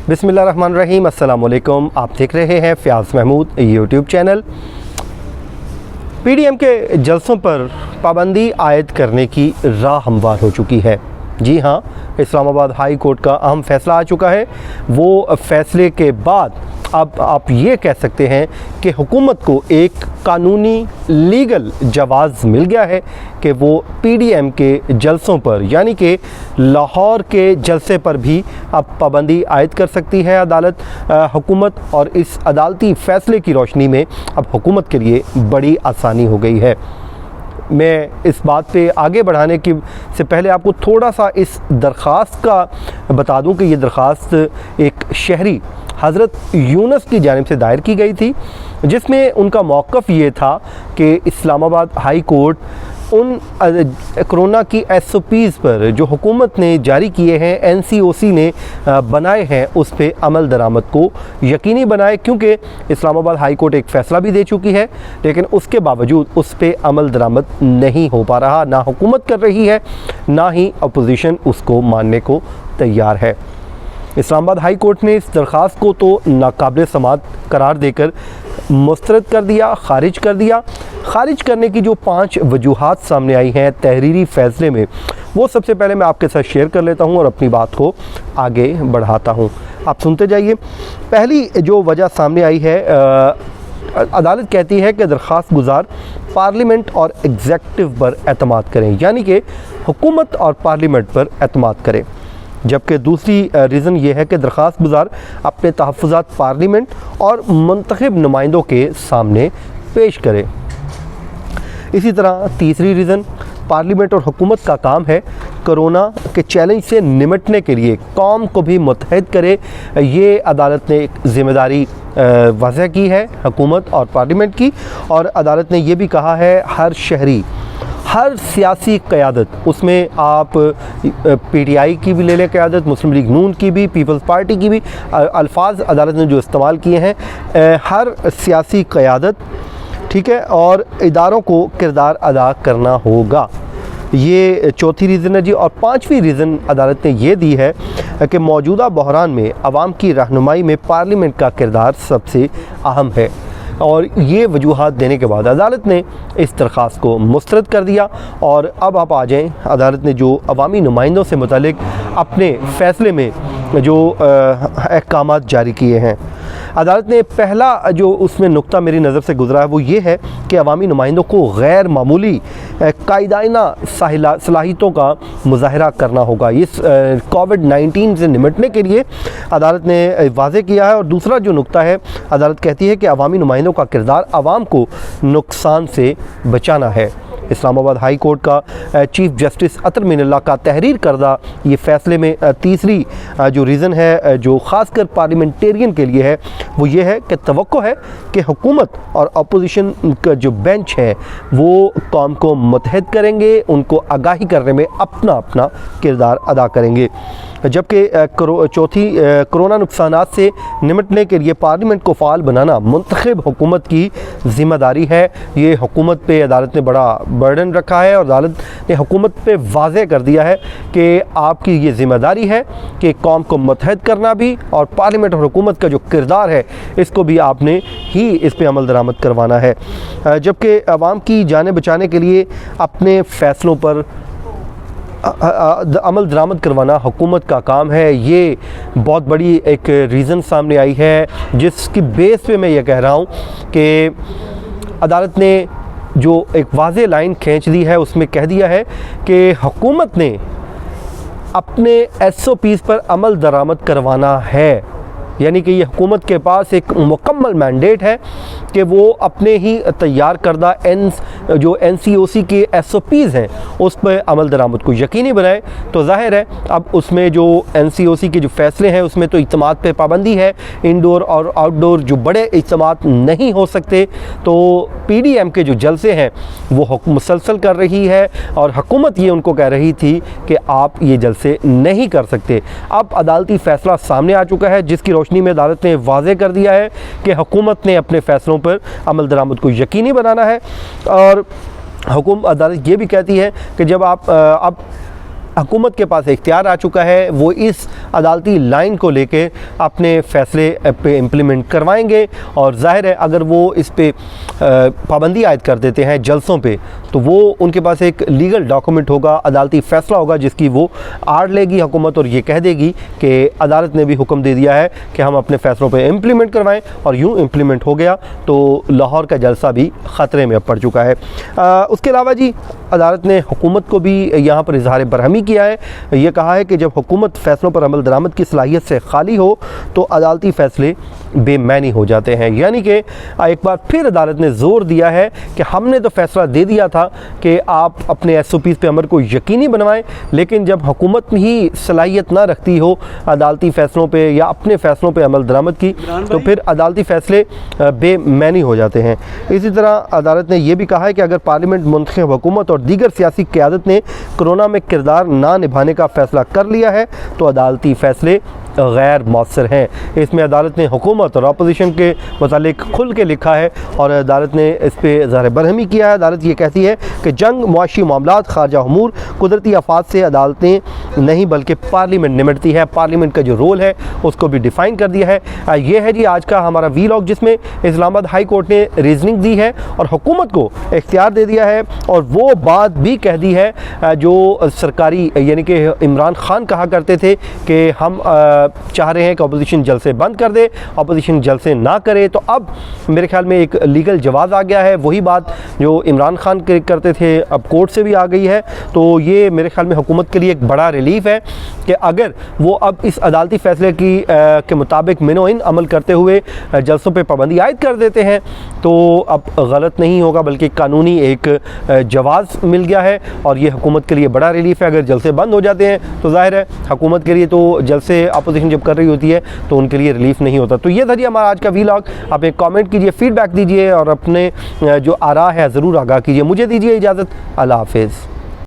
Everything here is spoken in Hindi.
बिस्मिल्लाहिर्रहमानिर्रहीम, अस्सलाम वालेकुम। आप देख रहे हैं फ़याज़ महमूद यूट्यूब चैनल। पीडीएम के जलसों पर पाबंदी आयद करने की राह हमवार हो चुकी है। जी हाँ, इस्लामाबाद हाई कोर्ट का अहम फ़ैसला आ चुका है। वो फ़ैसले के बाद अब आप ये कह सकते हैं कि हुकूमत को एक कानूनी लीगल जवाज़ मिल गया है कि वो पीडीएम के जलसों पर यानी कि लाहौर के जलसे पर भी अब पाबंदी आयद कर सकती है अदालत, हुकूमत। और इस अदालती फ़ैसले की रोशनी में अब हुकूमत के लिए बड़ी आसानी हो गई है। मैं इस बात पे आगे बढ़ाने की से पहले आपको थोड़ा सा इस दरख्वास्त का बता दूं कि ये दरख्वास्त एक शहरी हज़रत यूनुस की जानिब से दायर की गई थी, जिसमें उनका मौक़िफ़ ये था कि इस्लामाबाद हाई कोर्ट उन कोरोना की SOPs पर जो हुकूमत ने जारी किए हैं, NCOC ने बनाए हैं, उस पर अमल दरामद को यकीनी बनाए। क्योंकि इस्लामाबाद हाई कोर्ट एक फ़ैसला भी दे चुकी है, लेकिन उसके बावजूद उस पर अमल दरामद नहीं हो पा रहा। ना हुकूमत कर रही है, ना ही अपोजिशन उसको मानने को तैयार है। इस्लामाबाद हाई कोर्ट ने इस दरख्वास्त को तो नाकाबिल समाअत करार देकर मुस्तरद कर दिया, ख़ारिज कर दिया। ख़ारिज करने की जो 5 वजूहात सामने आई हैं तहरीरी फ़ैसले में, वो सबसे पहले मैं आपके साथ शेयर कर लेता हूँ और अपनी बात को आगे बढ़ाता हूँ। आप सुनते जाइए। पहली जो वजह सामने आई है, अदालत कहती है कि दरख्वास्त गुज़ार पार्लियामेंट और एग्जेक्टिव पर एतमाद करें, यानी कि हुकूमत और पार्लियामेंट पर एतमाद करें। जबकि दूसरी रीज़न ये है कि दरख्वास्त गुज़ार अपने तहफ़्फ़ुज़ात पार्लियामेंट और मुंतखब नुमाइंदों के सामने पेश करे। इसी तरह तीसरी रीज़न, पार्लियामेंट और हुकूमत का काम है कोरोना के चैलेंज से निमटने के लिए कौम को भी मुत्तहिद करे। ये अदालत ने एक ज़िम्मेदारी वाज़ह की है हुकूमत और पार्लियामेंट की। और अदालत ने ये भी कहा है हर शहरी, हर सियासी क़यादत, उसमें आप PTI की भी ले लें क़यादत, मुस्लिम लीग नून की भी, पीपल्स पार्टी की भी, अल्फाज अदालत ने जो इस्तेमाल किए हैं, हर सियासी क़यादत, ठीक है, और इदारों को किरदार अदा करना होगा। ये चौथी रीज़न है जी। और पांचवी रीज़न अदालत ने ये दी है कि मौजूदा बहरान में आवाम की रहनुमाई में पार्लियामेंट का किरदार सबसे अहम है। और ये वजूहात देने के बाद अदालत ने इस दरख्वास्त को मुस्तरद कर दिया। और अब आप आ जाएँ, अदालत ने जो अवामी नुमाइंदों से मुतालिक अपने फ़ैसले में जो अहकाम जारी किए हैं, अदालत ने पहला जो उसमें नुक्ता मेरी नज़र से गुज़रा है वो ये है कि अवामी नुमाइंदों को गैर मामूली कायदाना सलाहियतों का मुज़ाहरा करना होगा। इस कोविड-19 से निमटने के लिए अदालत ने वाज़े किया है। और दूसरा जो नुक्ता है, अदालत कहती है कि अवामी नुमाइंदों का किरदार आवाम को नुकसान से बचाना है। इस्लामाबाद हाई कोर्ट का चीफ़ जस्टिस अतर मिनल्ला का तहरीर करदा ये फ़ैसले में तीसरी जो रीज़न है जो ख़ासकर पार्लियामेंटेरियन के लिए है, वो ये है कि तवक्को है कि हुकूमत और अपोजिशन का जो बेंच है वो कौम को मुत्तहिद करेंगे, उनको आगाही करने में अपना अपना किरदार अदा करेंगे। जबकि चौथी, कोरोना नुकसानात से निमटने के लिए पार्लियामेंट को फ़ाल बनाना मुंतखब हुकूमत की ज़िम्मेदारी है। ये हुकूमत पे अदालत ने बड़ा बर्डन रखा है और अदालत ने हुकूमत पे वाज़े कर दिया है कि आपकी ये ज़िम्मेदारी है कि कौम को मुत्तहिद करना भी, और पार्लियामेंट और हुकूमत का जो किरदार है इसको भी आपने ही इस पर अमल दरामद करवाना है। जबकि आवाम की जानें बचाने के लिए अपने फ़ैसलों पर अमल दरामद करवाना हुकूमत का काम है। ये बहुत बड़ी एक रीज़न सामने आई है, जिसकी बेस पे मैं ये कह रहा हूँ कि अदालत ने जो एक वाज़े लाइन खींच दी है, उसमें कह दिया है कि हुकूमत ने अपने SOPs पर अमल दरामद करवाना है। यानी कि ये हुकूमत के पास एक मुकम्मल मैंडेट है कि वो अपने ही तैयार करदा जो NCOC के SOPs हैं उस पर अमल दरामद को यकीनी बनाए। तो ज़ाहिर है अब उसमें जो NCOC के जो फ़ैसले हैं उसमें तो इज्तिमात पे पाबंदी है, इंडोर और आउटडोर जो बड़े इज्तिमात नहीं हो सकते। तो PDM के जो जलसे हैं वो मुसलसल कर रही है और हुकूमत ये उनको कह रही थी कि आप ये जलसे नहीं कर सकते। अब अदालती फ़ैसला सामने आ चुका है, जिसकी रोशनी में अदालत ने वाज़े कर दिया है कि हुकूमत ने अपने फ़ैसलों पर अमल दरामद को यकीनी बनाना है। और अदालत ये भी कहती है कि जब आप अब हुकूमत के पास इख्तियार आ चुका है, वो इस अदालती लाइन को लेके अपने फ़ैसले पे इम्प्लीमेंट करवाएंगे। और ज़ाहिर है अगर वो इस पे पाबंदी आयद कर देते हैं जलसों पे, तो वो उनके पास एक लीगल डॉक्यूमेंट होगा, अदालती फ़ैसला होगा जिसकी वो आड़ लेगी हुकूमत और ये कह देगी कि अदालत ने भी हुक्म दे दिया है कि हम अपने फ़ैसलों पे इम्प्लीमेंट करवाएं, और यूँ इम्प्लीमेंट हो गया तो लाहौर का जलसा भी ख़तरे में पड़ चुका है। उसके अलावा जी अदालत ने हुकूमत को भी यहाँ पर इजहार बरहमी किया है। ये कहा है कि जब हुकूमत फ़ैसलों पर अमल दरामद की सलाहियत से खाली हो तो अदालती फ़ैसले बेमानी हो जाते हैं। यानी कि एक बार फिर अदालत ने ज़ोर दिया है कि हमने तो फ़ैसला दे दिया था कि आप अपने SOPs पे अमल को यकीनी बनवाएं, लेकिन जब हुकूमत ही सलाहियत ना रखती हो अदालती फ़ैसलों पे या अपने फ़ैसलों पे अमल दरामद की, तो फिर अदालती फ़ैसले बेमानी हो जाते हैं। इसी तरह अदालत ने यह भी कहा है कि अगर पार्लियामेंट, मुंतखब हुकूमत और दीगर सियासी क़यादत ने कोरोना में किरदार ना निभाने का फ़ैसला कर लिया है तो अदालती फ़ैसले गैर मौसर हैं। इसमें अदालत ने हुकूमत और अपोजिशन के मुतालिक खुल के लिखा है और अदालत ने इस पर इज़हार बरहमी किया है। अदालत ये कहती है कि जंग, मुआशी मामलात, खारजा उमूर, कुदरती आफात से अदालतें नहीं बल्कि पार्लियामेंट निमटती है। पार्लियामेंट का जो रोल है उसको भी डिफ़ाइन कर दिया है। ये है जी आज का हमारा वीलॉग, जिसमें इस्लामाबाद हाई कोर्ट ने रीजनिंग दी है और हुकूमत को इख्तियार दे दिया है और वो बात भी कह दी है जो सरकारी यानी कि इमरान खान कहा करते थे कि हम चाह रहे हैं कि अपोजिशन जलसे बंद कर दे, अपोजिशन जलसे ना करे। तो अब मेरे ख्याल में एक लीगल जवाज़ आ गया है। वही बात जो इमरान खान करते थे अब कोर्ट से भी आ गई है। तो ये मेरे ख्याल में हुकूमत के लिए एक बड़ा रिलीफ है कि अगर वो अब इस अदालती फ़ैसले के मुताबिक मिनोइन अमल करते हुए जलसों पर पाबंदी आयद कर देते हैं तो अब गलत नहीं होगा, बल्कि कानूनी एक जवाज़ मिल गया है और ये हुकूमत के लिए बड़ा रिलीफ है। अगर जलसे बंद हो जाते हैं तो ज़ाहिर है हुकूमत के लिए तो जलसे अपोजिशन जब कर रही होती है तो उनके लिए रिलीफ नहीं होता। तो ये था जी हमारा आज का वीलॉग। आप एक कमेंट कीजिए, फीडबैक दीजिए और अपने जो आरा है ज़रूर आगाह कीजिए। मुझे दीजिए इजाज़त। अल्लाह हाफ़िज़।